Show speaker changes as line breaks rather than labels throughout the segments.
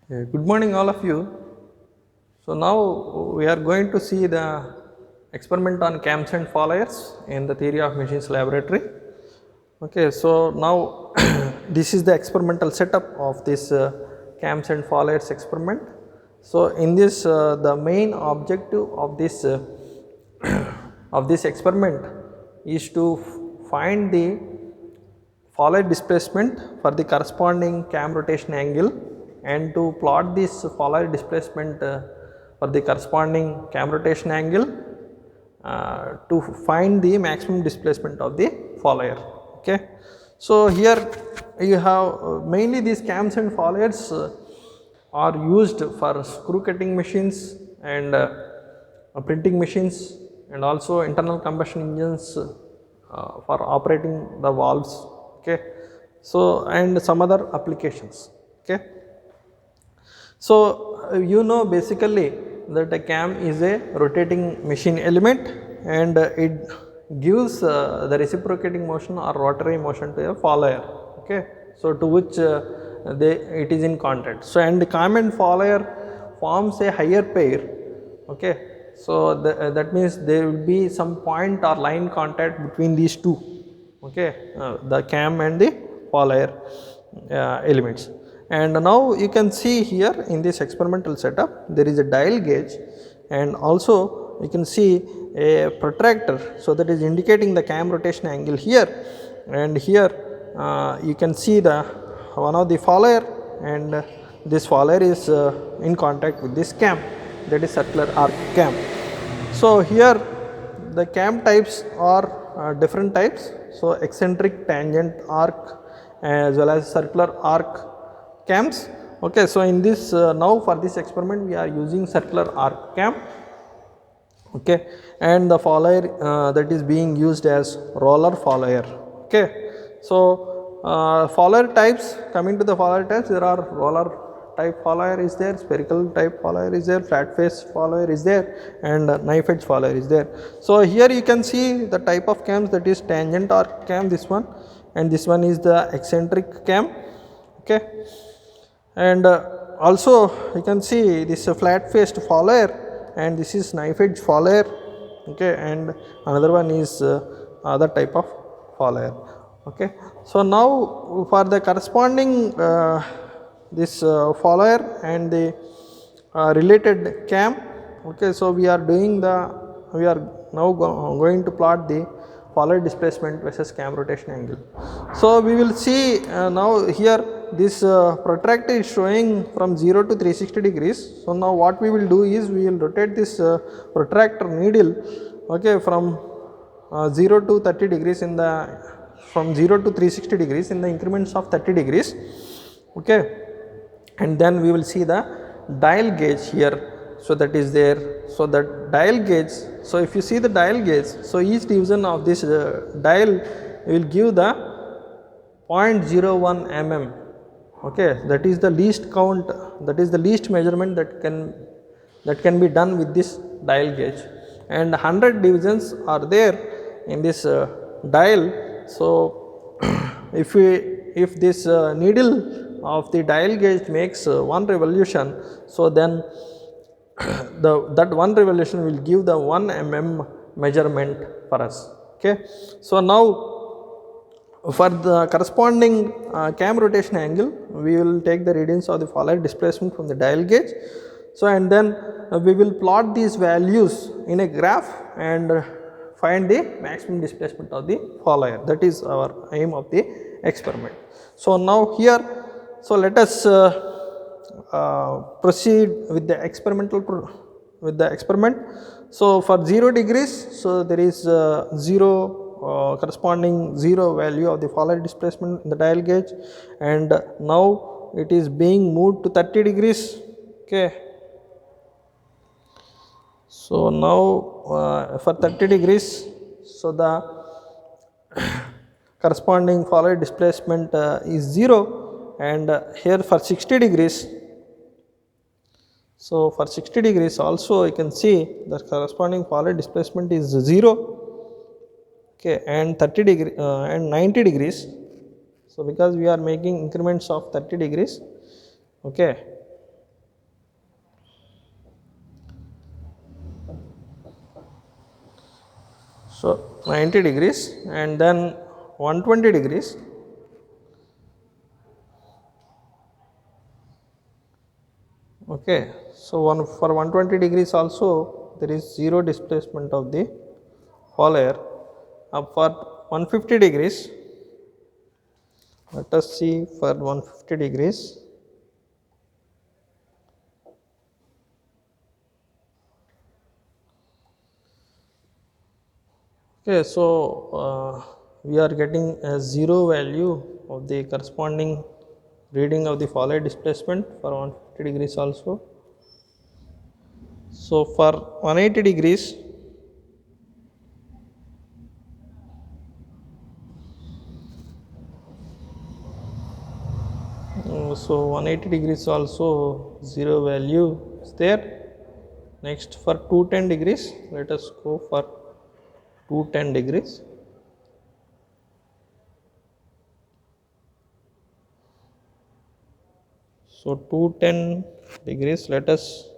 Good morning, all of you. So now we are going to see the experiment on cams and followers in the theory of machines laboratory. Okay, so now this is the experimental setup of this cams and followers experiment. So in this, the main objective of this of this experiment is to find the follower displacement for the corresponding cam rotation angle and to plot this follower displacement for the corresponding cam rotation angle to find the maximum displacement of the follower. Okay. So, here you have mainly these cams and followers are used for screw cutting machines and printing machines and also internal combustion engines for operating the valves. Okay. So, and some other applications. Okay. So, you know basically that a cam is a rotating machine element and it gives the reciprocating motion or rotary motion to a follower. Okay. So, to which it is in contact. So, and the cam and follower forms a higher pair. Okay. So, that means there will be some point or line contact between these two, okay, the cam and the follower elements. And now you can see here in this experimental setup there is a dial gauge and also you can see a protractor. So, that is indicating the cam rotation angle here, and here you can see the one of the follower, and this follower is in contact with this cam, that is circular arc cam. So, here the cam types are different types. So, eccentric, tangent, arc as well as circular arc cams. Okay. So, in this now for this experiment we are using circular arc cam. Okay. And the follower that is being used as roller follower. Okay. So, follower types, coming to the follower types, there are roller type follower is there, spherical type follower is there, flat face follower is there, and knife edge follower is there. So, here you can see the type of cams, that is tangent arc cam, this one, and this one is the eccentric cam. Okay. And also you can see this flat faced follower, and this is knife edge follower. Okay. And another one is other type of follower. Okay. So, now for the corresponding this follower and the related cam. Okay. So, we are now going to plot the follower displacement versus cam rotation angle. So, we will see now here this protractor is showing from 0 to 360 degrees. So, now what we will do is we will rotate this protractor needle, okay, from 0 to 30 degrees in the from 0 to 360 degrees in the increments of 30 degrees. Okay. And then we will see the dial gauge here. So, that is there. So, that dial gauge, so if you see the dial gauge, so each division of this dial will give the 0.01 mm. Okay. That is the least count, that is the least measurement that can be done with this dial gauge, and 100 divisions are there in this dial. So, if this needle of the dial gauge makes one revolution, so then that one revolution will give the 1 mm measurement for us. Okay. So, now for the corresponding cam rotation angle, we will take the readings of the follower displacement from the dial gauge. So, and then we will plot these values in a graph and find the maximum displacement of the follower. That is our aim of the experiment. So, now here, so let us proceed with the experiment. So, for 0 degrees, so there is 0 corresponding 0 value of the follower displacement in the dial gauge, and now it is being moved to 30 degrees. Okay. So, now for 30 degrees, so the corresponding follower displacement is 0, and here for 60 degrees. So, for 60 degrees also you can see the corresponding follower displacement is 0, okay, and 30 degree and 90 degrees. So, because we are making increments of 30 degrees, okay. So 90 degrees and then 120 degrees. Okay, so for 120 degrees also there is zero displacement of the fall air. For 150 degrees, let us see for 150 degrees. Okay, so we are getting a zero value of the corresponding reading of the fall air displacement for 150 degrees also. So for 180 degrees, so 180 degrees also zero value is there. Next for 210 degrees, let us go for 210 degrees. So 210 degrees, let us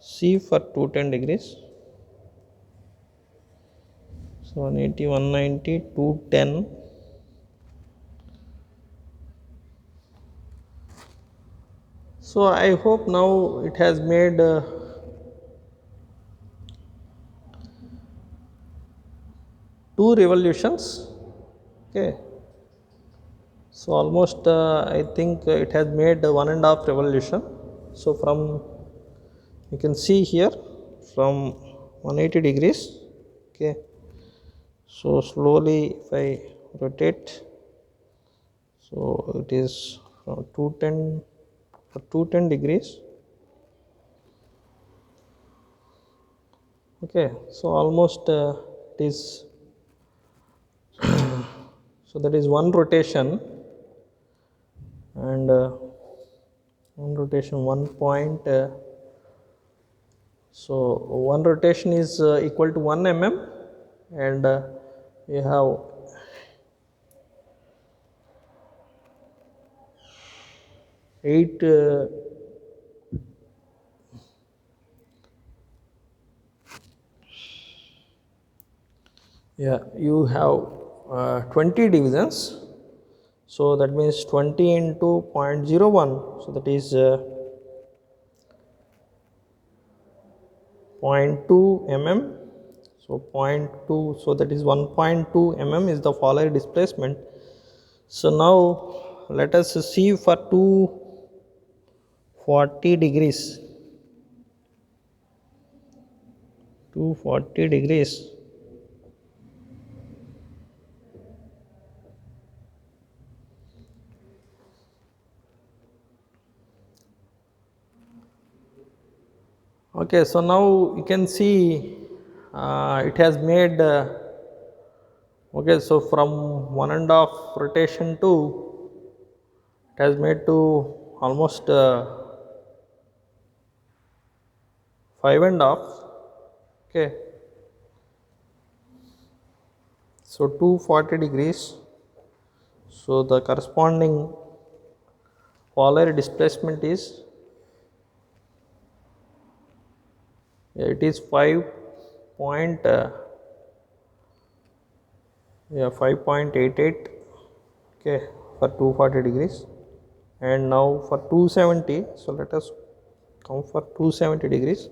see for 210 degrees. So 180, 190, 210. So I hope now it has made two revolutions. Okay. So almost I think it has made 1.5 revolution. So from you can see here from 180 degrees. Okay. So slowly if I rotate, so it is from 210 for 210 degrees. Okay, so almost it is so that is one rotation and one rotation 1 point. So one rotation is equal to 1 mm and you have 8 yeah, you have 20 divisions. So that means 20 into 0.01, so that is 0.2 mm. So 0.2, so that is 1.2 mm is the fall air displacement. So now let us see for 240 degrees. 240 degrees. Okay, so now you can see it has made okay, so from 1.5 rotation to it has made to almost 5.5. Okay, so 240 degrees. So the corresponding fall air displacement is it is 5 point yeah 5.88. Okay, for 240 degrees. And now for 270, so let us come for 270 degrees.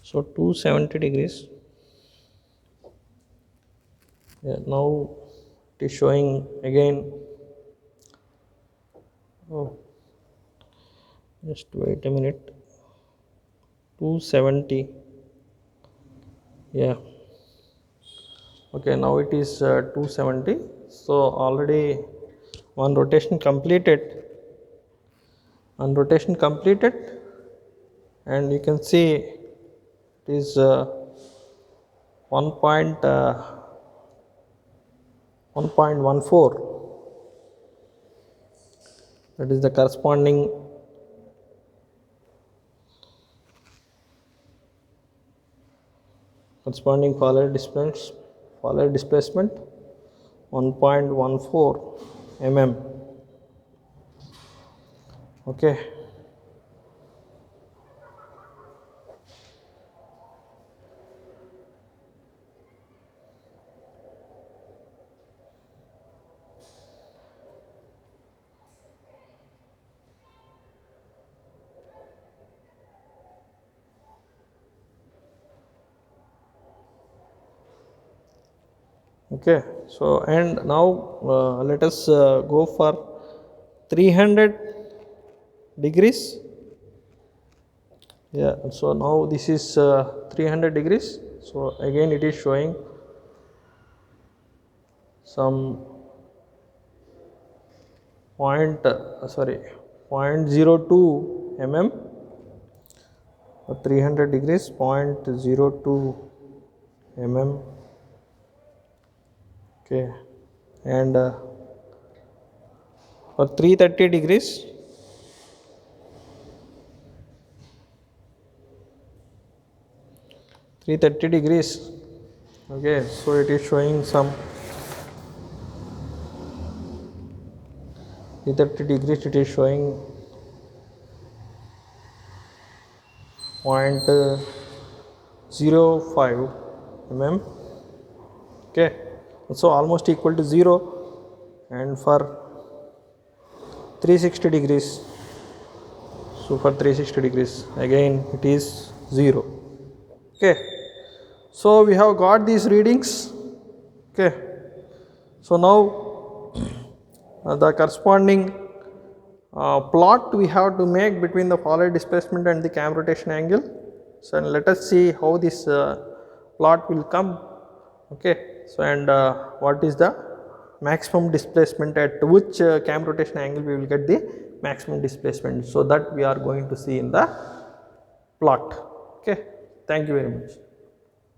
So 270 degrees, yeah, now it is showing again. Oh, just wait a minute. 270, yeah. Okay, now it is 270. So already one rotation completed. One rotation completed, and you can see it is 1.14. That is the corresponding fall air displacement 1.14 mm. Okay, Okay, so and now let us go for 300 degrees. Yeah, so now this is 300 degrees. So again it is showing some point 0.02 mm, 300 degrees 0.02 mm. Okay, and for 330 degrees, okay, so it is showing some 330 degrees, it is showing 0.05 mm. Okay, so almost equal to 0. And for 360 degrees, so for 360 degrees again it is 0. Okay, so we have got these readings. Okay, so now the corresponding plot we have to make between the Fowler displacement and the cam rotation angle. So and let us see how this plot will come. Okay, so and what is the maximum displacement, at which cam rotation angle we will get the maximum displacement. So that we are going to see in the plot. Okay, thank you very much.